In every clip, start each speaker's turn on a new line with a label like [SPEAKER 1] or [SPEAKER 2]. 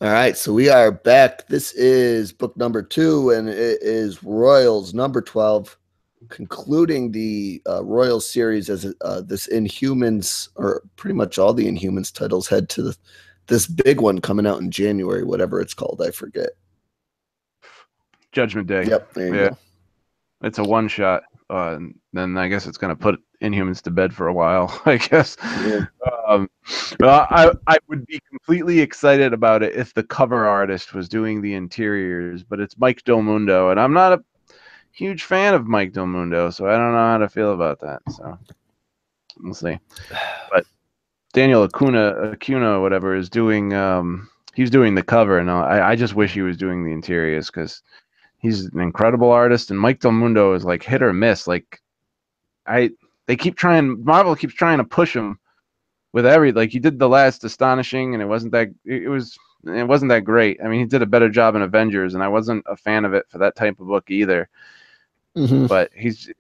[SPEAKER 1] All right, so we are back. This is book number 2, and it is Royals number 12, concluding the Royals series as this Inhumans, or pretty much all the Inhumans titles, head to this big one coming out in January, whatever it's called. I forget.
[SPEAKER 2] Judgment Day.
[SPEAKER 1] Yep, there you go.
[SPEAKER 2] It's a one shot. Then I guess it's going to put Inhumans to bed for a while, I guess.
[SPEAKER 1] Yeah.
[SPEAKER 2] I would be completely excited about it if the cover artist was doing the interiors, but it's Mike Del Mundo, and I'm not a huge fan of Mike Del Mundo, so I don't know how to feel about that. So we'll see. But Daniel Acuna, whatever, is doing. He's doing the cover, and I just wish he was doing the interiors because he's an incredible artist, and Mike Del Mundo is like hit or miss. Like Marvel keeps trying to push him with like he did the last Astonishing, and it wasn't that great. I mean, he did a better job in Avengers, and I wasn't a fan of it for that type of book either.
[SPEAKER 1] Mm-hmm.
[SPEAKER 2] But he's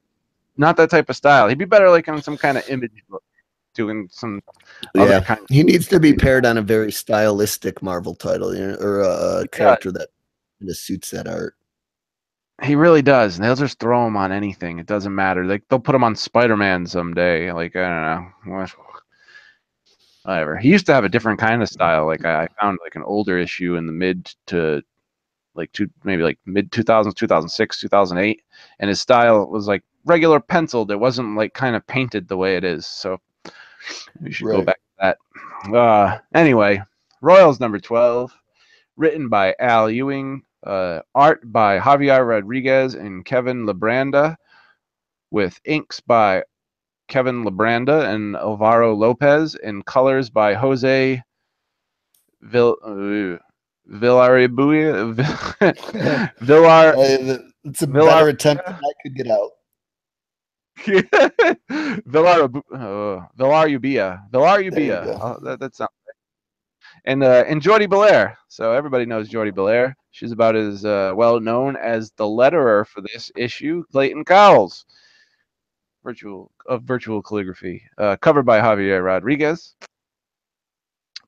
[SPEAKER 2] not that type of style. He'd be better like on some kind of Image book, doing some other kind of.
[SPEAKER 1] He needs to be paired on a very stylistic Marvel title, or a character that kind of suits that art.
[SPEAKER 2] He really does. And they'll just throw him on anything. It doesn't matter. Like they'll put him on Spider-Man someday. Like I don't know. Whatever. He used to have a different kind of style. Like I found like an older issue in the mid 2000s, 2006, 2008, and his style was like regular penciled. It wasn't like kind of painted the way it is. So we should go back to that. Anyway, Royals number 12, written by Al Ewing, art by Javier Rodriguez and Kevin Labranda, with inks by Kevin Labranda and Alvaro Lopez, and colors by Jose Villarrebuya.
[SPEAKER 1] It's a better attempt than I could get out.
[SPEAKER 2] Villarrebuya. That sounds right. And Jordi Belair. So everybody knows Jordi Belair. She's about as well known as the letterer for this issue, Clayton Cowles. Virtual calligraphy, covered by Javier Rodriguez.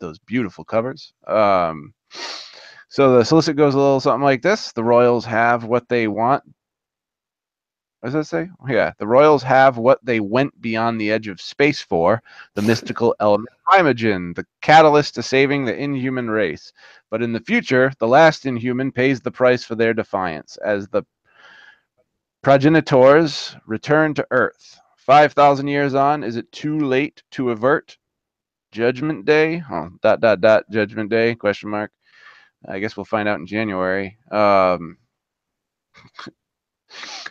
[SPEAKER 2] Those beautiful covers. So the solicit goes a little something like this: the Royals have what they want. What does that say? Yeah, the Royals have what they went beyond the edge of space for: the mystical element Primogen, the catalyst to saving the inhuman race. But in the future, the last inhuman pays the price for their defiance as the progenitors return to Earth. 5,000 years on, is it too late to avert Judgment Day? Oh, ... Judgment Day, question mark. I guess we'll find out in January.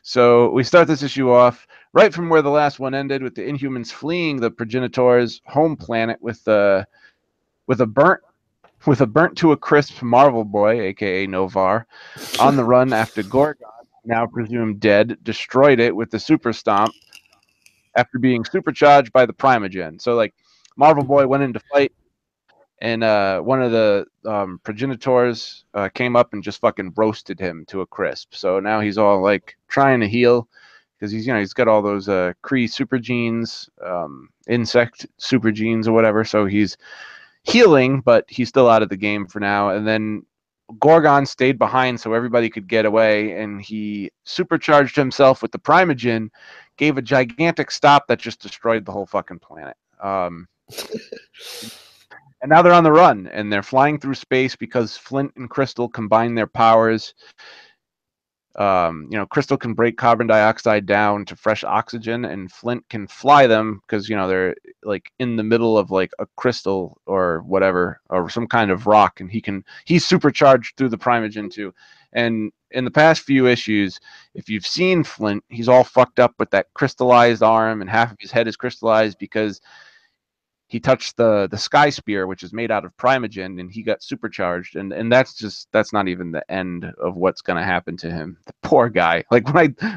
[SPEAKER 2] So we start this issue off right from where the last one ended, with the Inhumans fleeing the progenitors' home planet with a burnt to a crisp Marvel Boy, aka Novar, on the run after Gorgon, now presumed dead, destroyed it with the Super Stomp after being supercharged by the Primogen. So like Marvel Boy went into fight, and one of the progenitors came up and just fucking roasted him to a crisp. So now he's all like trying to heal because he's got all those Kree super genes, insect super genes or whatever. So he's healing, but he's still out of the game for now. And then Gorgon stayed behind so everybody could get away, and he supercharged himself with the Primogen, gave a gigantic stop that just destroyed the whole fucking planet. And now they're on the run, and they're flying through space because Flint and Crystal combine their powers. Crystal can break carbon dioxide down to fresh oxygen, and Flint can fly them because they're like in the middle of like a crystal or whatever, or some kind of rock, and he's supercharged through the Primogen too. And in the past few issues, if you've seen Flint, he's all fucked up with that crystallized arm, and half of his head is crystallized because he touched the Sky Spear, which is made out of Primogen, and he got supercharged. And that's not even the end of what's going to happen to him. The poor guy. Like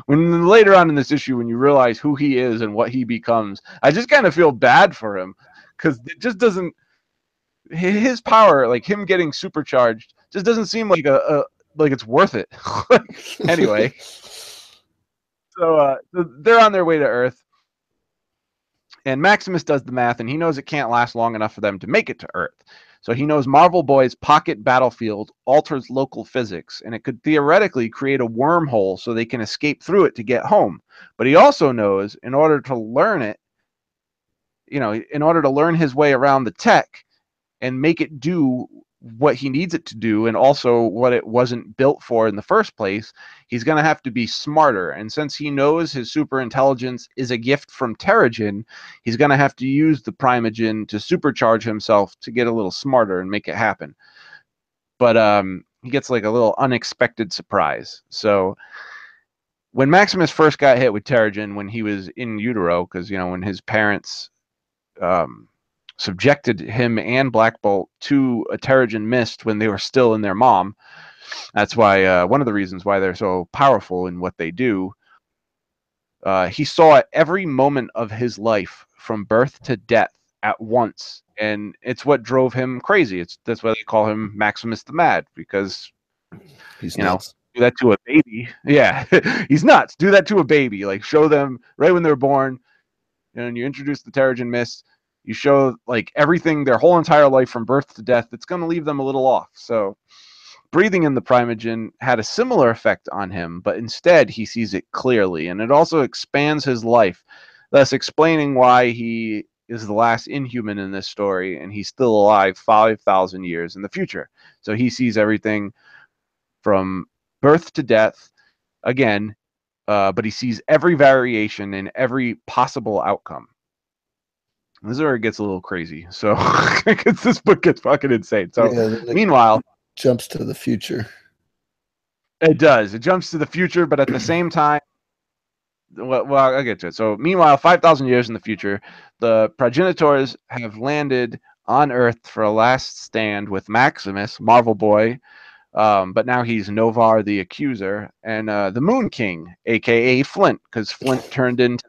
[SPEAKER 2] when later on in this issue, when you realize who he is and what he becomes, I just kind of feel bad for him because it just doesn't. His power, like him getting supercharged, just doesn't seem like like it's worth it. Anyway, so they're on their way to Earth. And Maximus does the math, and he knows it can't last long enough for them to make it to Earth. So he knows Marvel Boy's pocket battlefield alters local physics, and it could theoretically create a wormhole so they can escape through it to get home. But he also knows in order to learn it, in order to learn his way around the tech and make it do what he needs it to do and also what it wasn't built for in the first place, he's going to have to be smarter. And since he knows his super intelligence is a gift from Terrigen, he's going to have to use the Primogen to supercharge himself to get a little smarter and make it happen. But he gets like a little unexpected surprise. So when Maximus first got hit with Terrigen when he was in utero, because when his parents subjected him and Black Bolt to a Terrigen mist when they were still in their mom. That's why one of the reasons why they're so powerful in what they do. He saw every moment of his life from birth to death at once, and it's what drove him crazy. That's why they call him Maximus the Mad, because
[SPEAKER 1] He's nuts.
[SPEAKER 2] do that to a baby. Yeah, he's nuts. Do that to a baby. Like show them right when they're born, and you introduce the Terrigen mist. You show like everything, their whole entire life from birth to death. It's going to leave them a little off. So breathing in the Primogen had a similar effect on him, but instead he sees it clearly, and it also expands his life, thus explaining why he is the last Inhuman in this story, and he's still alive 5,000 years in the future. So he sees everything from birth to death again, but he sees every variation in every possible outcome. This is where it gets a little crazy. So this book gets fucking insane. So meanwhile,
[SPEAKER 1] jumps to the future.
[SPEAKER 2] It does. It jumps to the future, but at the same time, well, I'll get to it. So meanwhile, 5,000 years in the future, the progenitors have landed on Earth for a last stand with Maximus, Marvel Boy, but now he's Novar the Accuser, and the Moon King, a.k.a. Flint, because Flint turned into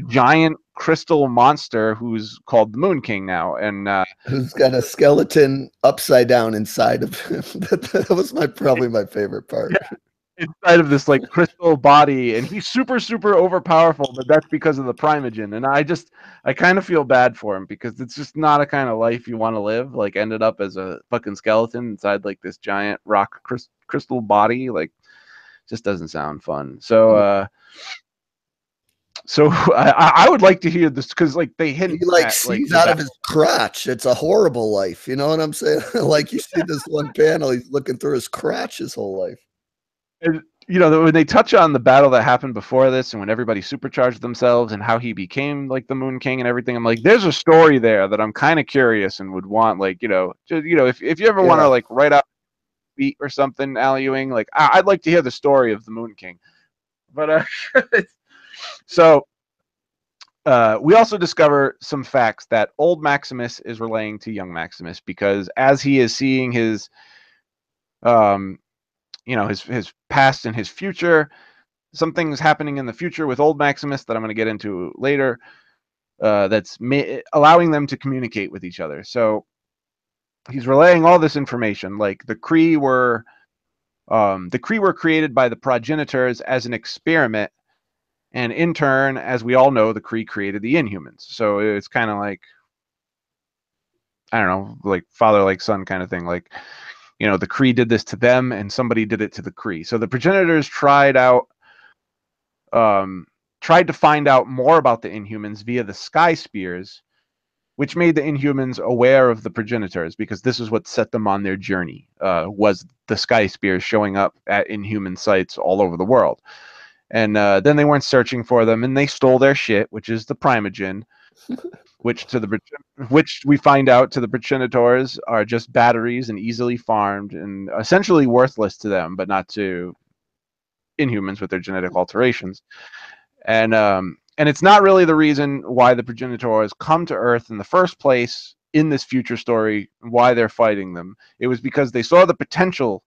[SPEAKER 2] giant crystal monster who's called the Moon King now, and
[SPEAKER 1] who's got a skeleton upside down inside of him. That was probably my favorite part.
[SPEAKER 2] Yeah, inside of this like crystal body, and he's super overpowerful, but that's because of the Primogen. And I kind of feel bad for him because it's just not a kind of life you want to live. Like ended up as a fucking skeleton inside like this giant rock crystal body. Like just doesn't sound fun. So I would like to hear this because like they hint
[SPEAKER 1] he like sees out of his crotch. It's a horrible life. You know what I'm saying? Like you see this one panel, he's looking through his crotch his whole life.
[SPEAKER 2] And, when they touch on the battle that happened before this and when everybody supercharged themselves and how he became like the Moon King and everything, I'm like, there's a story there that I'm kind of curious and would want like, if you ever want to like write out a beat or something, Al Ewing, like I'd like to hear the story of the Moon King. But so we also discover some facts that old Maximus is relaying to young Maximus, because as he is seeing his his past and his future, something's happening in the future with old Maximus that I'm going to get into later, that's allowing them to communicate with each other. So he's relaying all this information, like the Kree were created by the progenitors as an experiment, and in turn, as we all know, the Kree created the Inhumans. So it's kind of like, I don't know, like father like son kind of thing. Like, the Kree did this to them, and somebody did it to the Kree. So the progenitors tried to find out more about the Inhumans via the Sky Spears, which made the Inhumans aware of the progenitors, because this is what set them on their journey, was the Sky Spears showing up at Inhuman sites all over the world. And then they weren't searching for them, and they stole their shit, which is the Primogen, which we find out to the progenitors are just batteries and easily farmed and essentially worthless to them, but not to Inhumans with their genetic alterations. And it's not really the reason why the progenitors come to Earth in the first place in this future story, why they're fighting them. It was because they saw the potential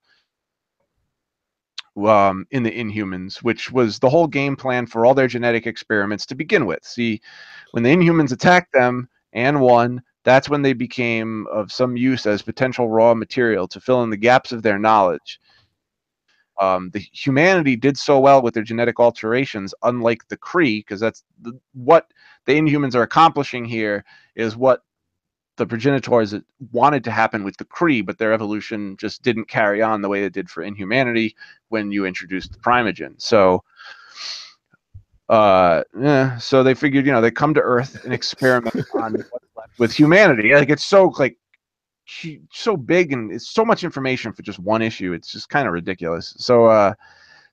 [SPEAKER 2] in the Inhumans, which was the whole game plan for all their genetic experiments to begin with. See, when the Inhumans attacked them and won, that's when they became of some use as potential raw material to fill in the gaps of their knowledge. The humanity did so well with their genetic alterations, unlike the Kree, because that's what the Inhumans are accomplishing here, is what the progenitors wanted to happen with the Kree, but their evolution just didn't carry on the way it did for inhumanity when you introduced the Primogen. So so they figured, they come to Earth and experiment on what's left with humanity. Like, it's so so big, and it's so much information for just one issue. It's just kind of ridiculous. So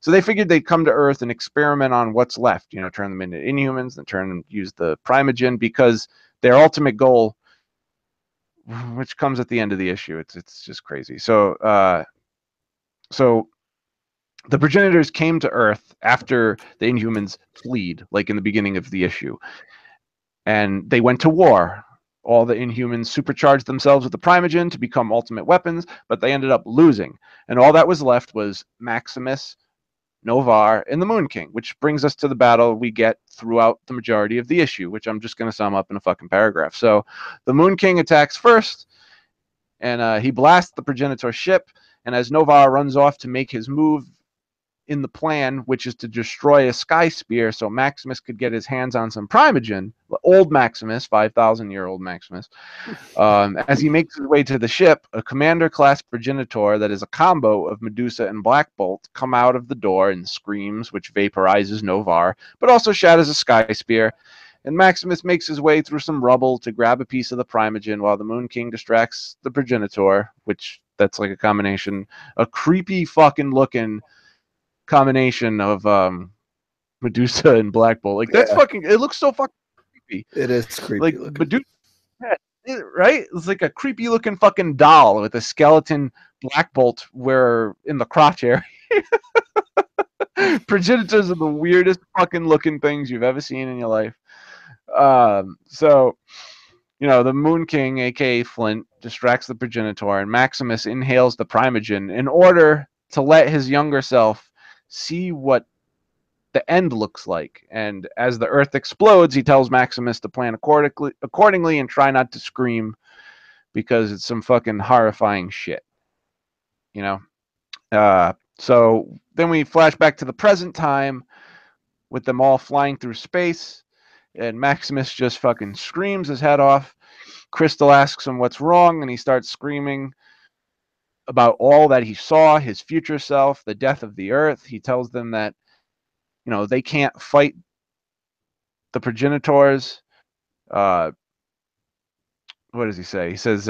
[SPEAKER 2] they figured they'd come to Earth and experiment on what's left, turn them into Inhumans and use the Primogen, because their ultimate goal, which comes at the end of the issue, it's just crazy. So the progenitors came to Earth after the Inhumans fled, like in the beginning of the issue, and they went to war. All the Inhumans supercharged themselves with the Primogen to become ultimate weapons, but they ended up losing. And all that was left was Maximus, Novar, and the Moon King, which brings us to the battle we get throughout the majority of the issue, which I'm just going to sum up in a fucking paragraph. So the Moon King attacks first, and he blasts the progenitor ship, and as Novar runs off to make his move in the plan, which is to destroy a sky spear so Maximus could get his hands on some Primogen, old Maximus, 5,000-year-old Maximus. As he makes his way to the ship, a commander-class progenitor that is a combo of Medusa and Black Bolt come out of the door and screams, which vaporizes Novar, but also shatters a sky spear. And Maximus makes his way through some rubble to grab a piece of the Primogen while the Moon King distracts the progenitor, which that's like a creepy fucking looking combination of Medusa and Black Bolt. Like, that's fucking, it looks so fucking creepy.
[SPEAKER 1] It is creepy
[SPEAKER 2] like
[SPEAKER 1] looking.
[SPEAKER 2] Medusa, right? It's like a creepy looking fucking doll with a skeleton Black Bolt where in the crotch area. Progenitors are the weirdest fucking looking things you've ever seen in your life. So the Moon King, aka Flint, distracts the progenitor, and Maximus inhales the Primogen in order to let his younger self see what the end looks like. And as the Earth explodes, he tells Maximus to plan accordingly and try not to scream, because it's some fucking horrifying shit. So then we flash back to the present time with them all flying through space, and Maximus just fucking screams his head off. Crystal asks him what's wrong, and he starts screaming about all that he saw, his future self, the death of the Earth. He tells them that, they can't fight the progenitors. What does he say? He says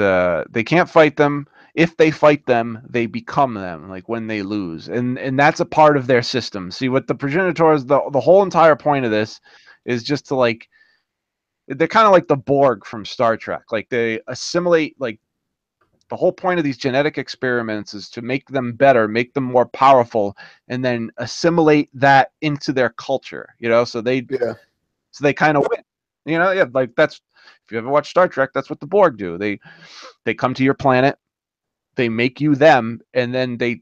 [SPEAKER 2] they can't fight them. If they fight them, they become them, like when they lose. And that's a part of their system. See, what the progenitors, the whole entire point of this is just to, they're kind of like the Borg from Star Trek. Like, they assimilate, like, the whole point of these genetic experiments is to make them better, make them more powerful, and then assimilate that into their culture, so they kind of win. Like, that's, if you ever watch Star Trek, that's what the Borg do. They come to your planet, they make you them, and then they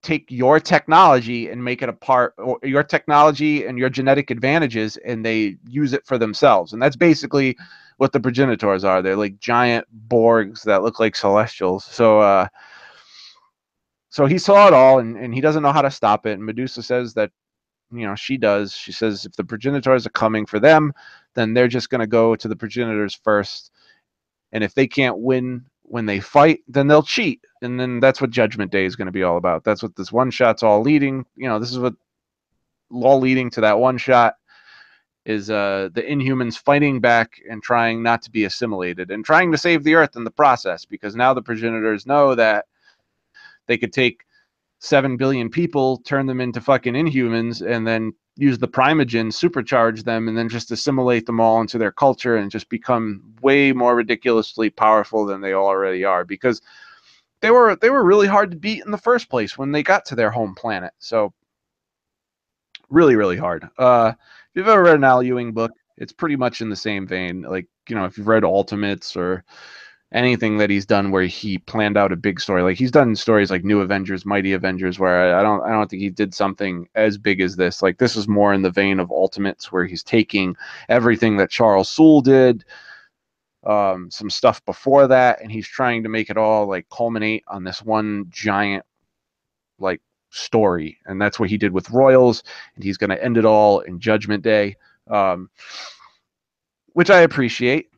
[SPEAKER 2] take your technology and make it a part, or your technology and your genetic advantages, and they use it for themselves. And that's basically what the progenitors are. They're like giant Borgs that look like Celestials. So he saw it all, and he doesn't know how to stop it. And Medusa says that, she does. She says if the progenitors are coming for them, then they're just going to go to the progenitors first. And if they can't win when they fight, then they'll cheat. And then that's what Judgment Day is going to be all about. That's what this one shot's all leading. This is what all leading to that one shot is the Inhumans fighting back and trying not to be assimilated and trying to save the Earth in the process, because now the progenitors know that they could take 7 billion people, turn them into fucking Inhumans, and then use the Primogen, supercharge them, and then just assimilate them all into their culture and just become way more ridiculously powerful than they already are, because they were really hard to beat in the first place when they got to their home planet. So really, really hard. If you've ever read an Al Ewing book, it's pretty much in the same vein. Like, if you've read Ultimates or anything that he's done where he planned out a big story, like he's done stories like New Avengers, Mighty Avengers, where I don't think he did something as big as this. Like, this is more in the vein of Ultimates, where he's taking everything that Charles Soule did, some stuff before that, and he's trying to make it all like culminate on this one giant like story. And that's what he did with Royals, and he's going to end it all in Judgment Day, which I appreciate.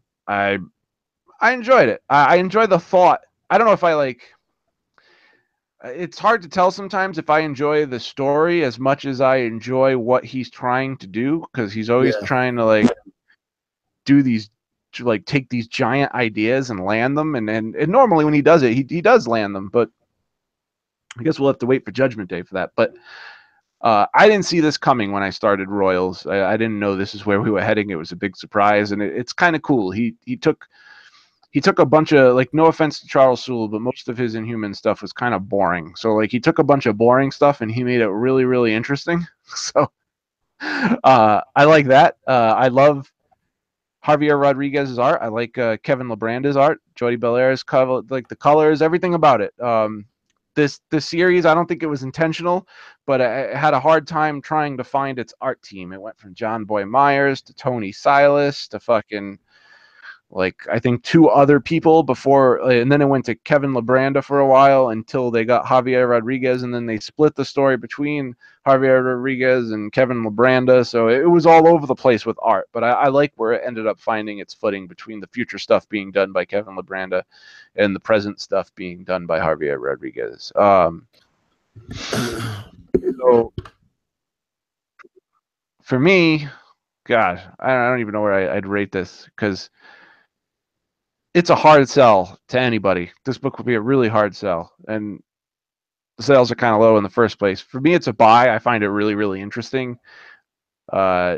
[SPEAKER 2] I enjoyed it. I enjoy the thought. I don't know if I like. It's hard to tell sometimes if I enjoy the story as much as I enjoy what he's trying to do, because he's always
[SPEAKER 1] Yeah.
[SPEAKER 2] trying to like do these, to like take these giant ideas and land them, and normally when he does it, he does land them. But I guess we'll have to wait for Judgment Day for that. But I didn't see this coming when I started Royals. I didn't know this is where we were heading. It was a big surprise, and it's kind of cool. He took a bunch of, like, no offense to Charles Soule, but most of his Inhuman stuff was kind of boring. So like he took a bunch of boring stuff and he made it really, really interesting. So I like that. I love Javier Rodriguez's art. I like Kevin Lebranda's art, Jody Bellaire's cover, like the colors, everything about it. This series, I don't think it was intentional, but I had a hard time trying to find its art team. It went from John Boy Myers to Tony Silas to fucking, like, I think 2 other people before, and then it went to Kevin Lebranda for a while until they got Javier Rodriguez, and then they split the story between Javier Rodriguez and Kevin Lebranda. So it was all over the place with art, but I like where it ended up finding its footing between the future stuff being done by Kevin Lebranda and the present stuff being done by Javier Rodriguez. So for me, God, I don't even know where I'd rate this, because it's a hard sell to anybody. This book would be a really hard sell, and the sales are kind of low in the first place. For me, it's a buy. I find it really, really interesting. Uh,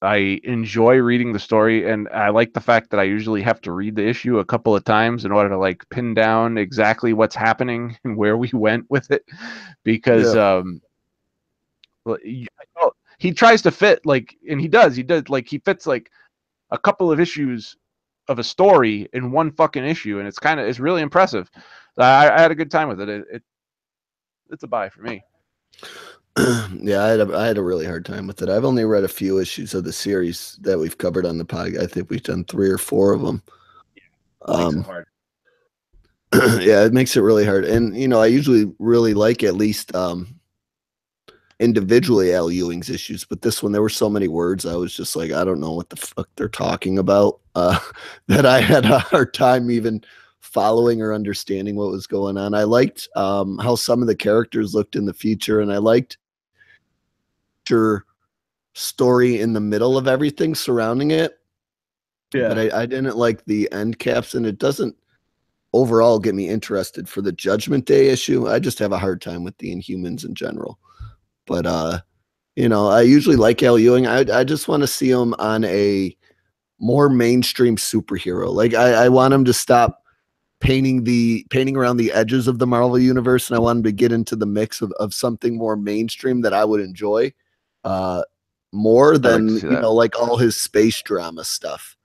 [SPEAKER 2] I enjoy reading the story, and I like the fact that I usually have to read the issue a couple of times in order to like pin down exactly what's happening and where we went with it, because
[SPEAKER 1] Yeah.
[SPEAKER 2] he tries to fit, like, and he does. He does, like, he fits like a couple of issues of a story in one fucking issue, and it's really impressive. I had a good time with it. It's a buy for me.
[SPEAKER 1] Yeah, I had a really hard time with it. I've only read a few issues of the series that we've covered on the podcast. I think we've done 3 or 4 of them.
[SPEAKER 2] Makes it hard.
[SPEAKER 1] Yeah, it makes it really hard. And I usually really like at least individually Al Ewing's issues, but this one there were so many words I was just like, I don't know what the fuck they're talking about. That I had a hard time even following or understanding what was going on. I liked how some of the characters looked in the future, and I liked your story in the middle of everything surrounding it.
[SPEAKER 2] Yeah.
[SPEAKER 1] But I didn't like the end caps, and it doesn't overall get me interested for the Judgment Day issue. I just have a hard time with the Inhumans in general. But I usually like Al Ewing. I just want to see him on a more mainstream superhero. Like I want him to stop painting around the edges of the Marvel universe, and I want him to get into the mix of something more mainstream that I would enjoy more
[SPEAKER 2] I'd like to
[SPEAKER 1] than
[SPEAKER 2] see that.
[SPEAKER 1] like all his space drama stuff.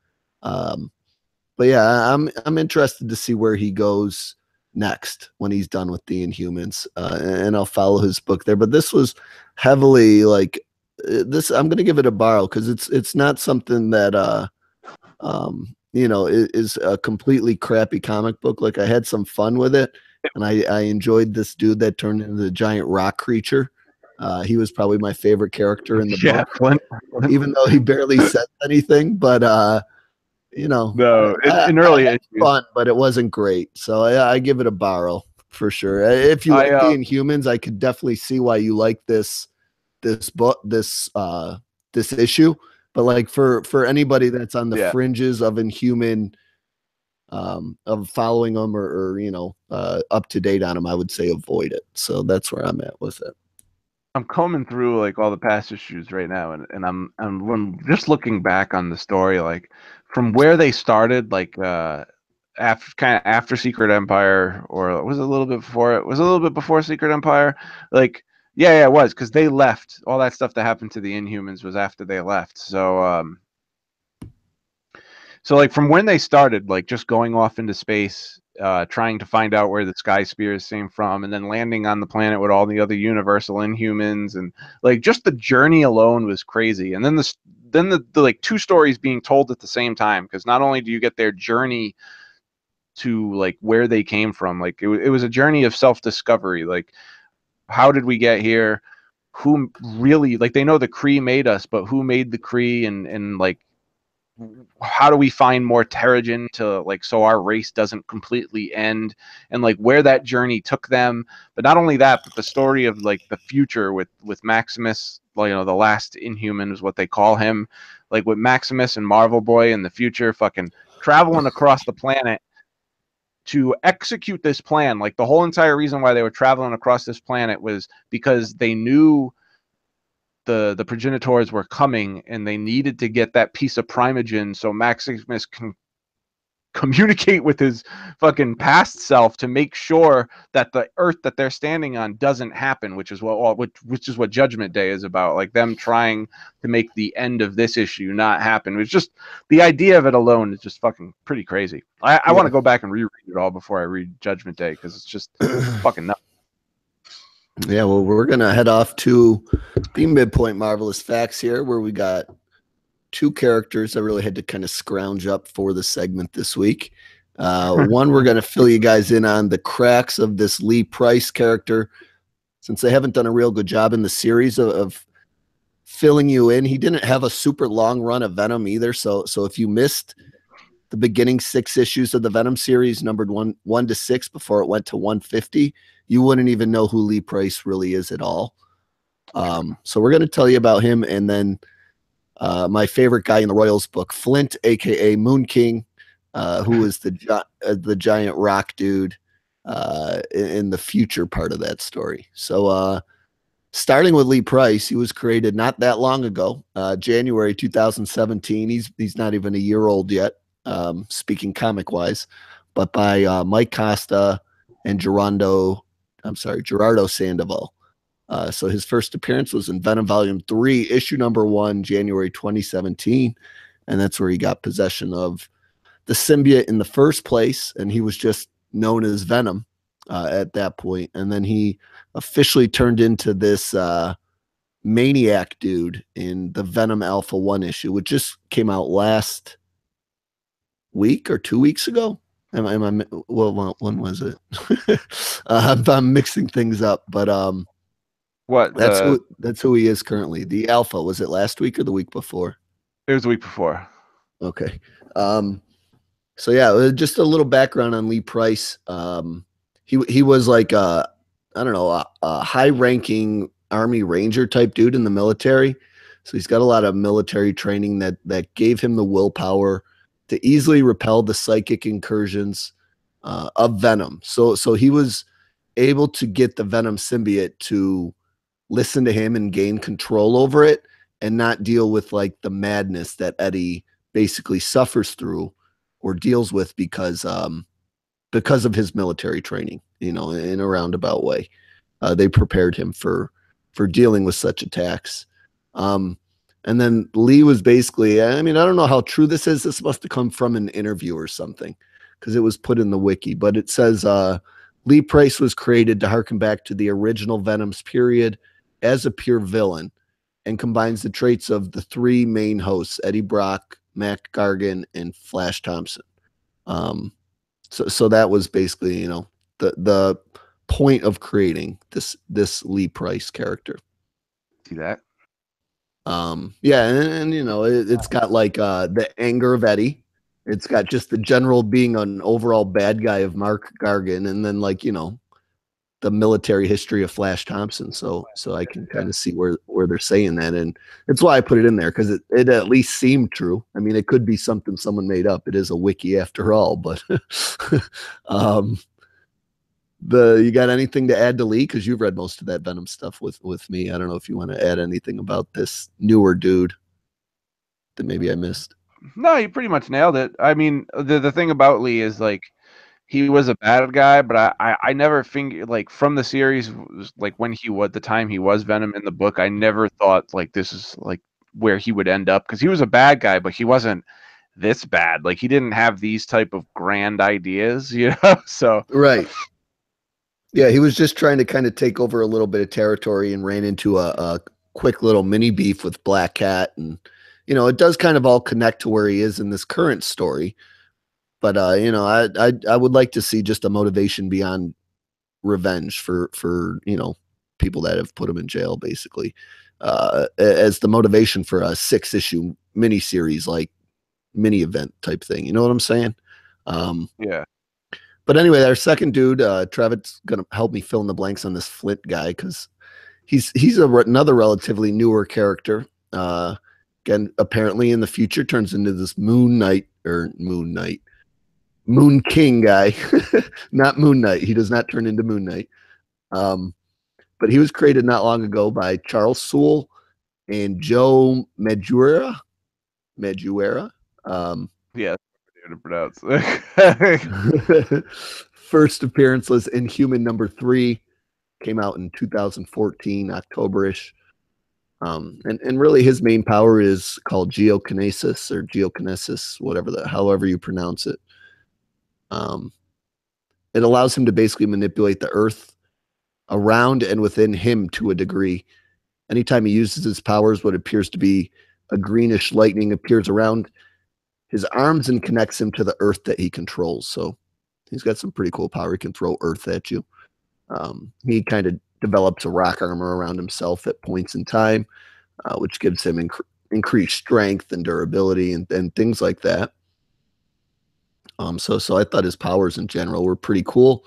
[SPEAKER 1] But yeah, I'm interested to see where he goes next when he's done with the Inhumans, and I'll follow his book there. But this was heavily like this. I'm going to give it a borrow because it's not something that is a completely crappy comic book. Like I had some fun with it, and I enjoyed this dude that turned into the giant rock creature. He was probably my favorite character in the book,
[SPEAKER 2] Flint.
[SPEAKER 1] even though he barely said anything. But
[SPEAKER 2] No, in
[SPEAKER 1] I
[SPEAKER 2] early
[SPEAKER 1] had
[SPEAKER 2] issues,
[SPEAKER 1] fun, but it wasn't great. So I give it a borrow for sure. If you like the Inhumans, I could definitely see why you like this book, this issue. But like for anybody that's on the fringes of Inhuman, of following them or up to date on them, I would say avoid it. So that's where I'm at with it.
[SPEAKER 2] I'm combing through like all the past issues right now, and I'm just looking back on the story, like from where they started, like after Secret Empire, or was it a little bit before? It was a little bit before Secret Empire. Like, yeah, it was, because they left. All that stuff that happened to the Inhumans was after they left. So like from when they started, like just going off into space, trying to find out where the Sky Spears came from, and then landing on the planet with all the other Universal Inhumans, and like just the journey alone was crazy. And then the like 2 stories being told at the same time, because not only do you get their journey to like where they came from, like it was a journey of self-discovery. Like, how did we get here? Who really, like, they know the Kree made us, but who made the Kree, and like how do we find more Terrigen to like so our race doesn't completely end, and like where that journey took them. But not only that, but the story of like the future with Maximus, like, you know, the last Inhuman is what they call him, like with Maximus and Marvel Boy in the future fucking traveling across the planet to execute this plan. Like the whole entire reason why they were traveling across this planet was because they knew the progenitors were coming, and they needed to get that piece of Primogen so Maximus can communicate with his fucking past self to make sure that the Earth that they're standing on doesn't happen, which is what Judgment Day is about. Like them trying to make the end of this issue not happen. It's just the idea of it alone is just fucking pretty crazy. I want to go back and reread it all before I read Judgment Day because it's just fucking nuts.
[SPEAKER 1] Yeah, well, we're gonna head off to the midpoint Marvelous Facts here, where we got two characters I really had to kind of scrounge up for the segment this week. One, we're going to fill you guys in on the cracks of this Lee Price character, since they haven't done a real good job in the series of filling you in. He didn't have a super long run of Venom either, so if you missed the beginning 6 issues of the Venom series, numbered 1 to 6 before it went to 150, you wouldn't even know who Lee Price really is at all. So we're going to tell you about him, and then my favorite guy in the Royals book, Flint, aka Moon King, who is the giant rock dude in the future part of that story. So starting with Lee Price, he was created not that long ago, January 2017. He's not even a year old yet, speaking comic wise, but by Mike Costa and Gerardo Sandoval. So his first appearance was in Venom Volume 3, issue number 1, January 2017. And that's where he got possession of the symbiote in the first place. And he was just known as Venom at that point. And then he officially turned into this maniac dude in the Venom Alpha 1 issue, which just came out last week or 2 weeks ago. When was it? I'm mixing things up, but that's who he is currently. The Alpha, was it last week or the week before?
[SPEAKER 2] It was the week before.
[SPEAKER 1] Okay. So yeah, just a little background on Lee Price. He was like a high-ranking Army Ranger type dude in the military. So he's got a lot of military training that gave him the willpower to easily repel the psychic incursions of Venom. So he was able to get the Venom symbiote to listen to him and gain control over it, and not deal with like the madness that Eddie basically suffers through or deals with because of his military training, in a roundabout way. They prepared him for dealing with such attacks. And then Lee was basically, I don't know how true this is. This must have come from an interview or something, because it was put in the wiki, but it says Lee Price was created to harken back to the original Venom's period as a pure villain, and combines the traits of the 3 main hosts, Eddie Brock, Mac Gargan, and Flash Thompson. So that was basically, the point of creating this Lee Price character.
[SPEAKER 2] See that?
[SPEAKER 1] Yeah, and it's got like the anger of Eddie. It's got just the general being an overall bad guy of Mark Gargan, and then like, the military history of Flash Thompson. So I can kind of see where they're saying that. And it's why I put it in there, because it at least seemed true. I mean, it could be something someone made up. It is a wiki after all, but you got anything to add to Lee? Because you've read most of that Venom stuff with me. I don't know if you want to add anything about this newer dude that maybe I missed.
[SPEAKER 2] No, you pretty much nailed it. I mean, the thing about Lee is like, he was a bad guy, but I never think like from the series, like when the time he was Venom in the book, I never thought like this is like where he would end up, because he was a bad guy, but he wasn't this bad. Like he didn't have these type of grand ideas, So
[SPEAKER 1] right. Yeah, he was just trying to kind of take over a little bit of territory, and ran into a quick little mini beef with Black Cat, and it does kind of all connect to where he is in this current story. But I would like to see just a motivation beyond revenge for people that have put him in jail, basically, as the motivation for a 6-issue miniseries like mini event type thing. You know what I'm saying?
[SPEAKER 2] Yeah.
[SPEAKER 1] But anyway, our second dude, Trevor's gonna help me fill in the blanks on this Flint guy because he's another relatively newer character. Again, apparently in the future turns into this Moon King guy, not Moon Knight. He does not turn into Moon Knight. But he was created not long ago by Charles Soule and Joe Madureira.
[SPEAKER 2] Yeah. To pronounce.
[SPEAKER 1] First appearance was Inhuman #3, came out in 2014, October-ish. And really his main power is called geokinesis or geokinesis, however you pronounce it. It allows him to basically manipulate the earth around and within him to a degree. Anytime he uses his powers, what appears to be a greenish lightning appears around his arms and connects him to the earth that he controls. So he's got some pretty cool power. He can throw earth at you. He kind of develops a rock armor around himself at points in time, which gives him increased strength and durability and things like that. So I thought his powers in general were pretty cool.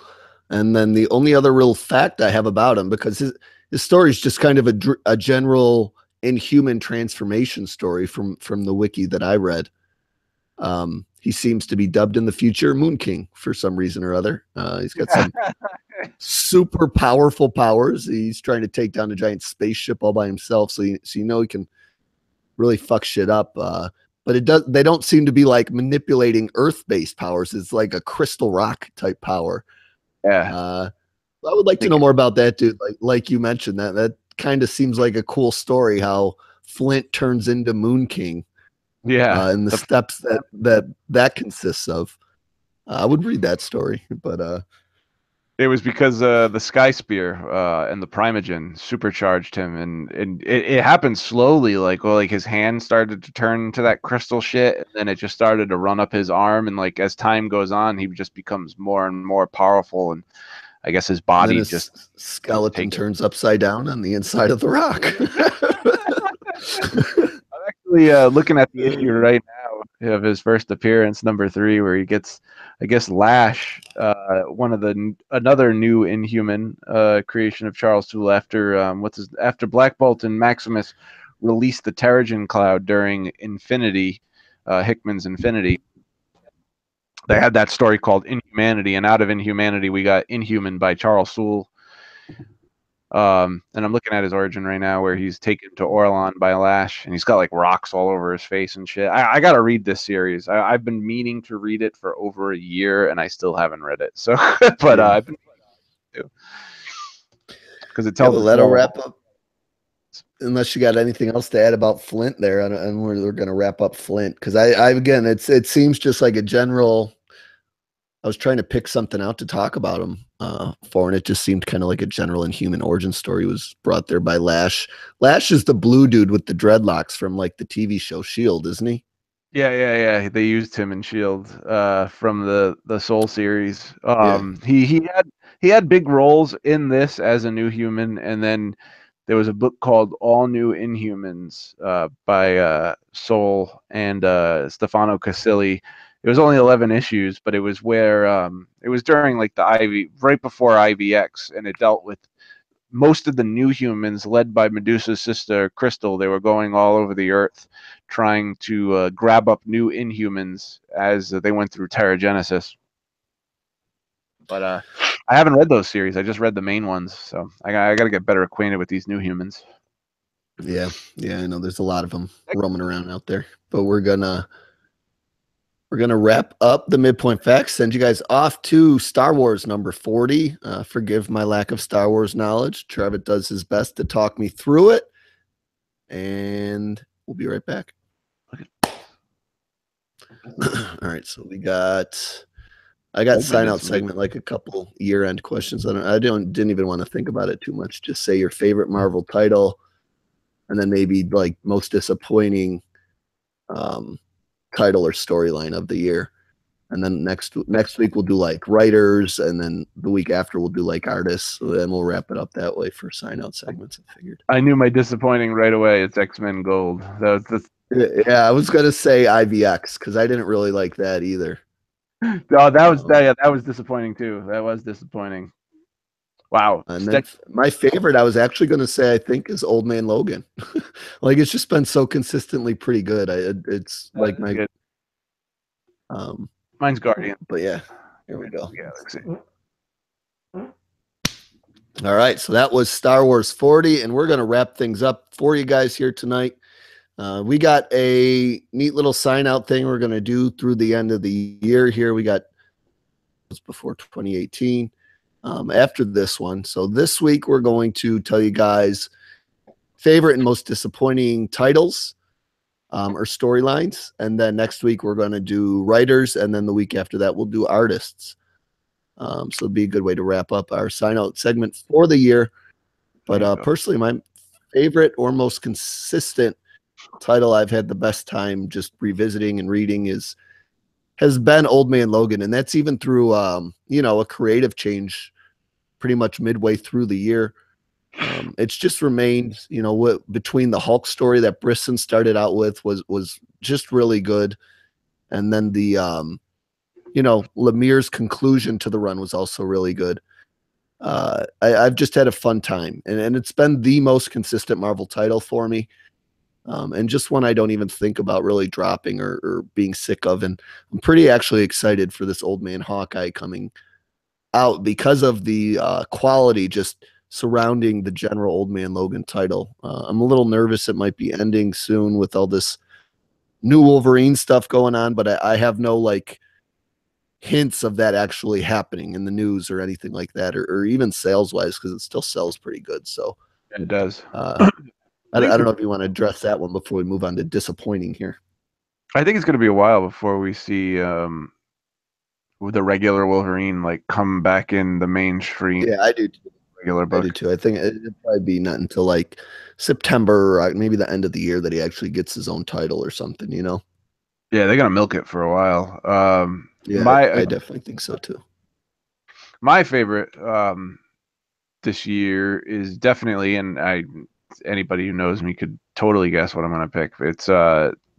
[SPEAKER 1] And then the only other real fact I have about him, because his story is just kind of a general Inhuman transformation story from the wiki that I read. He seems to be dubbed in the future Moon King for some reason or other. He's got some super powerful powers. He's trying to take down a giant spaceship all by himself. So you know he can really fuck shit up. But they don't seem to be like manipulating Earth-based powers. It's like a crystal rock type power.
[SPEAKER 2] Yeah.
[SPEAKER 1] I would like to know more about that, dude. Like you mentioned, that kind of seems like a cool story. How Flint turns into Moon King.
[SPEAKER 2] Yeah.
[SPEAKER 1] And the steps that consists of. I would read that story, but
[SPEAKER 2] it was because the Sky Spear and the Primogen supercharged him, and it happened slowly. Like his hand started to turn to that crystal shit, and then it just started to run up his arm. And like as time goes on, he just becomes more and more powerful. And I guess his body just
[SPEAKER 1] skeleton turns upside down on the inside of the rock.
[SPEAKER 2] I'm actually looking at the issue right now of his first appearance, #3, where he gets, I guess, Lash, another new Inhuman creation of Charles Soule after Black Bolt and Maximus released the Terrigen Cloud during Infinity, Hickman's Infinity. They had that story called Inhumanity, and out of Inhumanity we got Inhuman by Charles Soule. And I'm looking at his origin right now where he's taken to Orlon by Lash, and he's got like rocks all over his face and shit. I got to read this series. I've been meaning to read it for over a year, and I still haven't read it. So, but I've been too, because it tells.
[SPEAKER 1] That'll wrap up. Unless you got anything else to add about Flint there, and we're going to wrap up Flint because I again, it seems just like a general. I was trying to pick something out to talk about him for, and it just seemed kind of like a general Inhuman origin story was brought there by Lash. Lash is the blue dude with the dreadlocks from like the TV show S.H.I.E.L.D., isn't he?
[SPEAKER 2] Yeah. They used him in S.H.I.E.L.D. From the Soul series. He had big roles in this as a new human, and then there was a book called All New Inhumans by Soul and Stefano Casilli. It was only 11 issues, but it was where it was during like right before IVX, and it dealt with most of the new humans led by Medusa's sister Crystal. They were going all over the earth trying to grab up new Inhumans as they went through Terrigenesis. But I haven't read those series. I just read the main ones, so I got to get better acquainted with these new humans.
[SPEAKER 1] Yeah, I know there's a lot of them roaming around out there, but we're gonna wrap up the midpoint facts, send you guys off to Star Wars number 40. Forgive my lack of Star Wars knowledge. Trevor does his best to talk me through it, and we'll be right back. All right, so I got sign out segment, like a couple year-end questions. I didn't even want to think about it too much. Just say your favorite Marvel title, and then maybe like most disappointing title or storyline of the year. And then next week we'll do like writers, and then the week after we'll do like artists. So then we'll wrap it up that way for sign out segments. I figured.
[SPEAKER 2] I knew my disappointing right away. It's X-Men Gold.
[SPEAKER 1] Yeah, I was gonna say IVX because I didn't really like that either.
[SPEAKER 2] No, that was that. Yeah, that was disappointing too. That was disappointing. Wow.
[SPEAKER 1] And then my favorite, I was actually gonna say, I think, is Old Man Logan. Like it's just been so consistently pretty good. It's like my
[SPEAKER 2] good. Mine's Guardian.
[SPEAKER 1] But yeah, here we go.
[SPEAKER 2] Galaxy.
[SPEAKER 1] All right, so that was Star Wars 40, and we're gonna wrap things up for you guys here tonight. We got a neat little sign out thing we're gonna do through the end of the year here. We got before 2018. After this one. So this week we're going to tell you guys favorite and most disappointing titles or storylines. And then next week we're going to do writers. And then the week after that we'll do artists. So it'll be a good way to wrap up our sign out segment for the year. But personally, my favorite or most consistent title I've had the best time just revisiting and reading has been Old Man Logan. And that's even through, a creative change pretty much midway through the year. It's just remained, between the Hulk story that Brisson started out with was just really good. And then the, Lemire's conclusion to the run was also really good. I've just had a fun time, and it's been the most consistent Marvel title for me. And just one I don't even think about really dropping or being sick of. And I'm pretty actually excited for this Old Man Hawkeye coming out because of the quality just surrounding the general Old Man Logan title. I'm a little nervous it might be ending soon with all this new Wolverine stuff going on, but I have no hints of that actually happening in the news or anything like that, or even sales wise, because it still sells pretty good. So
[SPEAKER 2] it does.
[SPEAKER 1] I don't know if you want to address that one before we move on to disappointing here.
[SPEAKER 2] I think it's going to be a while before we see the regular Wolverine come back in the mainstream.
[SPEAKER 1] Yeah, I do.
[SPEAKER 2] Regular book.
[SPEAKER 1] I do too. I think it'll probably be not until September or maybe the end of the year that he actually gets his own title or something.
[SPEAKER 2] Yeah, they're gonna milk it for a while.
[SPEAKER 1] Yeah, I definitely think so too.
[SPEAKER 2] My favorite this year is definitely, and anybody who knows me could totally guess what I'm gonna pick. It's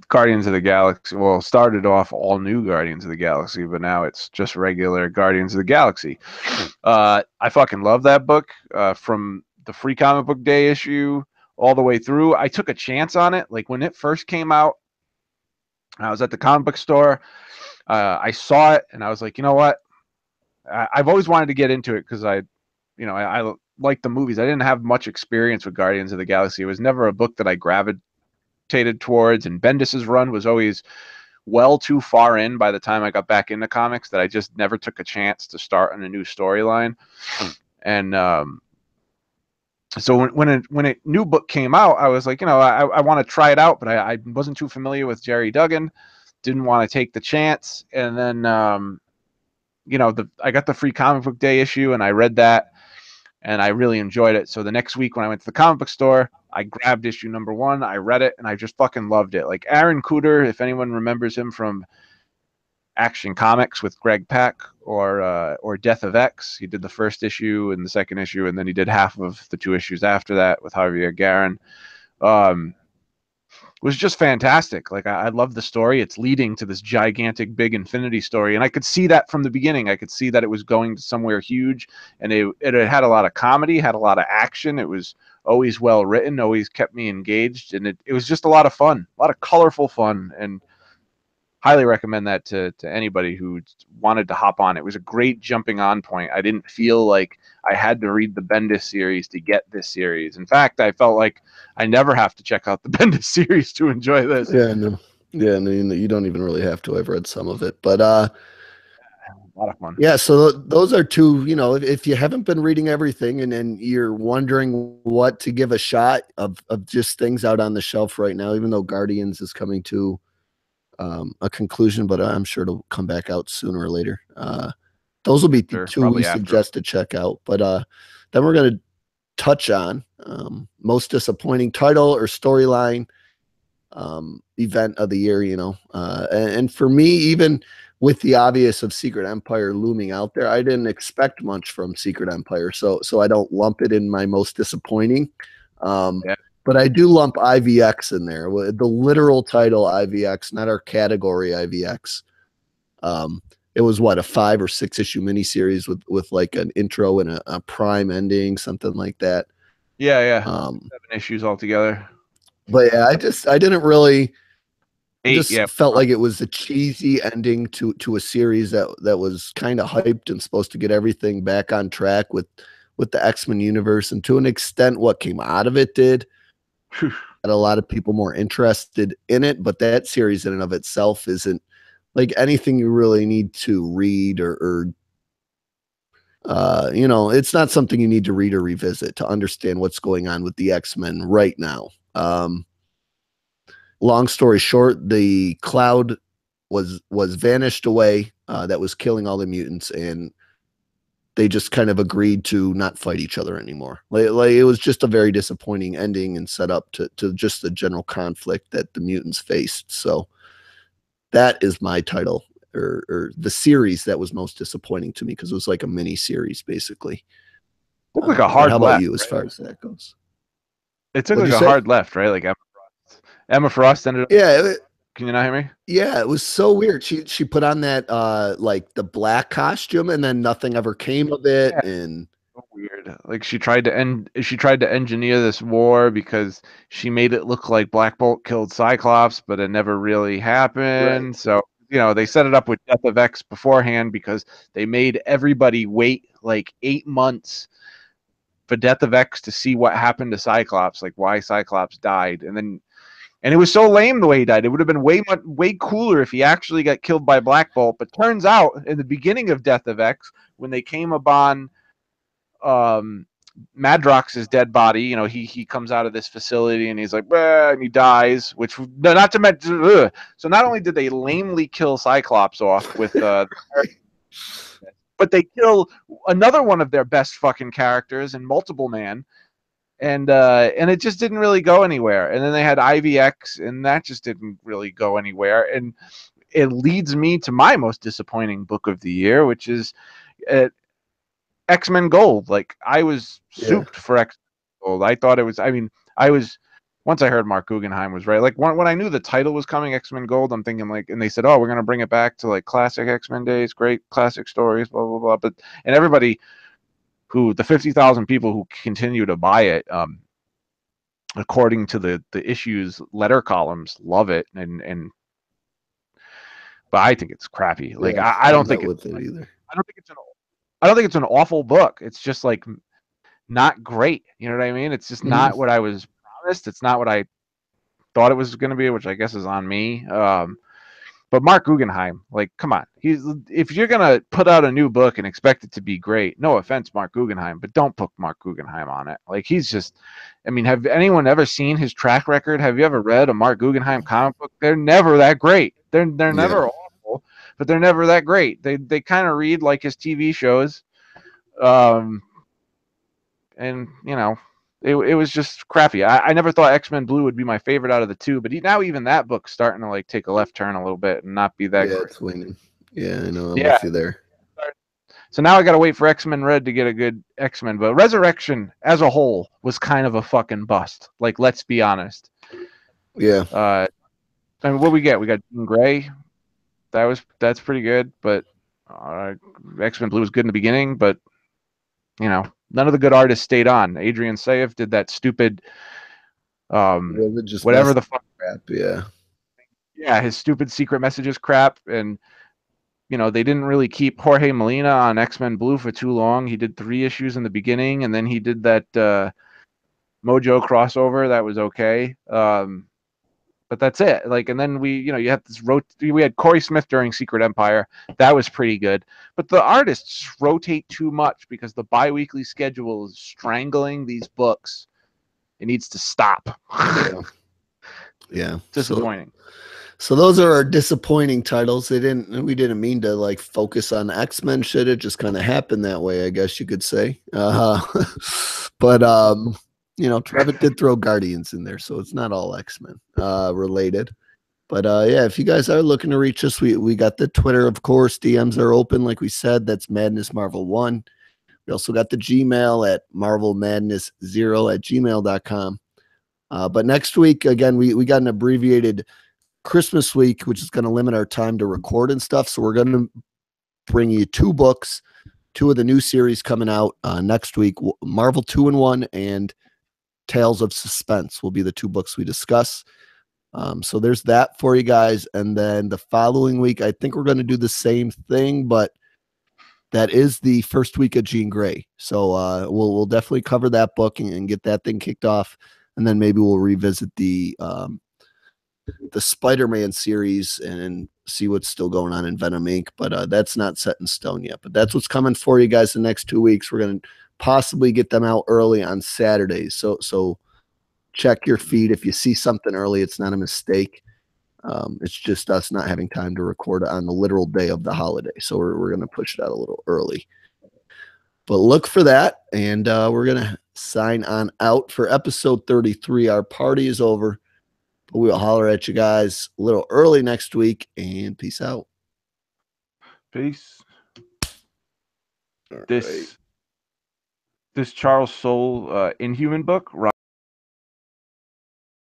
[SPEAKER 2] Guardians of the Galaxy. Well, started off all new Guardians of the Galaxy, but now it's just regular Guardians of the Galaxy. I fucking love that book from the free comic book day issue all the way through. I took a chance on it. When it first came out, I was at the comic book store. I saw it and I was like, you know what? I've always wanted to get into it because I like the movies. I didn't have much experience with Guardians of the Galaxy. It was never a book that I gravitated towards, and Bendis's run was always well too far in by the time I got back into comics that I just never took a chance to start on a new storyline. And so when a new book came out, I was like, I want to try it out, but I wasn't too familiar with Jerry Duggan, didn't want to take the chance. And then I got the free comic book day issue and I read that and I really enjoyed it. So the next week when I went to the comic book store, I grabbed issue number 1, I read it, and I just fucking loved it. Aaron Cooter, if anyone remembers him from Action Comics with Greg Pak or Death of X, he did the first issue and the second issue, and then he did half of the 2 issues after that with Javier Garrin. Was just fantastic. I love the story. It's leading to this gigantic big Infinity story, and I could see that from the beginning. I could see that it was going to somewhere huge, and it had a lot of comedy, had a lot of action. It was always well written, always kept me engaged, and it was just a lot of fun, a lot of colorful fun, and highly recommend that to anybody who wanted to hop on. It was a great jumping on point. I didn't feel like I had to read the Bendis series to get this series. In fact, I felt like I never have to check out the Bendis series to enjoy this.
[SPEAKER 1] Yeah, no, you don't even really have to. I've read some of it, but
[SPEAKER 2] a lot of fun.
[SPEAKER 1] Yeah, so those are 2. If you haven't been reading everything and then you're wondering what to give a shot of just things out on the shelf right now, even though Guardians is coming to a conclusion, but I'm sure it'll come back out sooner or later. Those will be the 2 we suggest to check out. But then we're going to touch on most disappointing title or storyline event of the year, and for me, even with the obvious of Secret Empire looming out there, I didn't expect much from Secret Empire, so I don't lump it in my most disappointing. But I do lump IVX in there. The literal title IVX, not our category IVX. It was what, a 5 or 6 issue miniseries with like an intro and a prime ending, something like that.
[SPEAKER 2] Yeah. 7 issues altogether.
[SPEAKER 1] But yeah, I didn't really.
[SPEAKER 2] 8,
[SPEAKER 1] just felt like it was a cheesy ending to a series that was kind of hyped and supposed to get everything back on track with the X-Men universe, and to an extent what came out of it did. Had a lot of people more interested in it, but that series in and of itself isn't like anything you really need to read or you know, it's not something you need to read or revisit to understand what's going on with the X-Men right now. Long story short, the cloud was vanished away that was killing all the mutants, and they just kind of agreed to not fight each other anymore. Like it was just a very disappointing ending and set up to just the general conflict that the mutants faced. So that is my title, or the series that was most disappointing to me, because it was like a mini series basically.
[SPEAKER 2] Looked like a hard
[SPEAKER 1] how about
[SPEAKER 2] left,
[SPEAKER 1] you as
[SPEAKER 2] right?
[SPEAKER 1] far as that goes?
[SPEAKER 2] It took
[SPEAKER 1] What'd
[SPEAKER 2] like
[SPEAKER 1] you
[SPEAKER 2] a
[SPEAKER 1] say?
[SPEAKER 2] hard left, right? Like Emma Frost ended up.
[SPEAKER 1] Yeah.
[SPEAKER 2] Can you not hear me?
[SPEAKER 1] Yeah, it was so weird. She put on that like the black costume, and then nothing ever came of it.
[SPEAKER 2] Yeah.
[SPEAKER 1] And
[SPEAKER 2] So weird. Like she tried to engineer this war because she made it look like Black Bolt killed Cyclops, but it never really happened.
[SPEAKER 1] right.
[SPEAKER 2] So, you know, they set it up with Death of X beforehand because they made everybody wait like 8 months for Death of X to see what happened to Cyclops, like why Cyclops died. And it was so lame the way he died. It would have been way cooler if he actually got killed by Black Bolt. But turns out in the beginning of Death of X, when they came upon Madrox's dead body, you know, he comes out of this facility and he's like, bah, and he dies. Which not to mention, so not only did they lamely kill Cyclops off with, but they kill another one of their best fucking characters in Multiple Man. And it just didn't really go anywhere. And then they had IVX, and that just didn't really go anywhere. And it leads me to my most disappointing book of the year, which is X-Men Gold. Like I was souped for X-Men Gold. I thought it was. I mean, I was once I heard Mark Guggenheim was right. Like when I knew the title was coming, X-Men Gold, I'm thinking like, and they said, oh, we're gonna bring it back to like classic X-Men days, great classic stories, blah blah blah. But and everybody who the 50,000 people who continue to buy it, according to the issues letter columns, love it. And but I think it's crappy. Like
[SPEAKER 1] Yeah,
[SPEAKER 2] I don't
[SPEAKER 1] I'm
[SPEAKER 2] think
[SPEAKER 1] not
[SPEAKER 2] it's
[SPEAKER 1] with it either.
[SPEAKER 2] I don't think it's an awful book. It's just like not great. You know what I mean? It's just not what I was promised. It's not what I thought it was going to be, which I guess is on me. But Mark Guggenheim, like, come on. If you're gonna put out a new book and expect it to be great, no offense, Mark Guggenheim, but don't put Mark Guggenheim on it. Like he's just, I mean, have anyone ever seen his track record? Have you ever read a Mark Guggenheim comic book? They're never that great. They're never awful, but they're never that great. They kind of read like his TV shows, and you know. It was just crappy. I never thought X-Men Blue would be my favorite out of the two, but now even that book's starting to like take a left turn a little bit and not be that great.
[SPEAKER 1] It's waning. Yeah, I know. I'm with you there.
[SPEAKER 2] So now I got to wait for X-Men Red to get a good X-Men, but Resurrection as a whole was kind of a fucking bust. Like, let's be honest.
[SPEAKER 1] Yeah.
[SPEAKER 2] And what we get? We got Jean Grey. That's pretty good, but X-Men Blue was good in the beginning, but you know, none of the good artists stayed on. Adrian Saif did that stupid whatever the fuck
[SPEAKER 1] crap.
[SPEAKER 2] Yeah, his stupid secret messages crap. And you know, they didn't really keep Jorge Molina on X-Men Blue for too long. He did 3 issues in the beginning, and then he did that Mojo crossover that was okay. But that's it. Like, and then you had this we had Corey Smith during Secret Empire. That was pretty good. But the artists rotate too much because the bi-weekly schedule is strangling these books. It needs to stop.
[SPEAKER 1] Yeah.
[SPEAKER 2] Disappointing.
[SPEAKER 1] So those are our disappointing titles. We didn't mean to like focus on X-Men shit. It just kind of happened that way, I guess you could say. But you know, Trevitt did throw Guardians in there, so it's not all X-Men related. But yeah, if you guys are looking to reach us, we got the Twitter, of course. DMs are open, like we said. That's Madness Marvel 1. We also got the Gmail at marvelmadness0@gmail.com. But next week, again, we got an abbreviated Christmas week, which is going to limit our time to record and stuff. So we're going to bring you 2 books, 2 of the new series coming out next week. Marvel 2-in-1 and Tales of Suspense will be the 2 books we discuss. So there's that for you guys. And then the following week, I think we're going to do the same thing, but that is the first week of Jean Grey. So we'll definitely cover that book and get that thing kicked off. And then maybe we'll revisit the Spider-Man series and see what's still going on in Venom Inc. But that's not set in stone yet. But that's what's coming for you guys the next 2 weeks. We're going to possibly get them out early on Saturdays. So check your feed. If you see something early, it's not a mistake. It's just us not having time to record it on the literal day of the holiday. So we're going to push it out a little early. But look for that. And we're going to sign on out for episode 33. Our party is over. But we'll holler at you guys a little early next week. And peace out.
[SPEAKER 2] Peace.
[SPEAKER 1] All
[SPEAKER 2] This
[SPEAKER 1] right.
[SPEAKER 2] This Charles Soule Inhuman book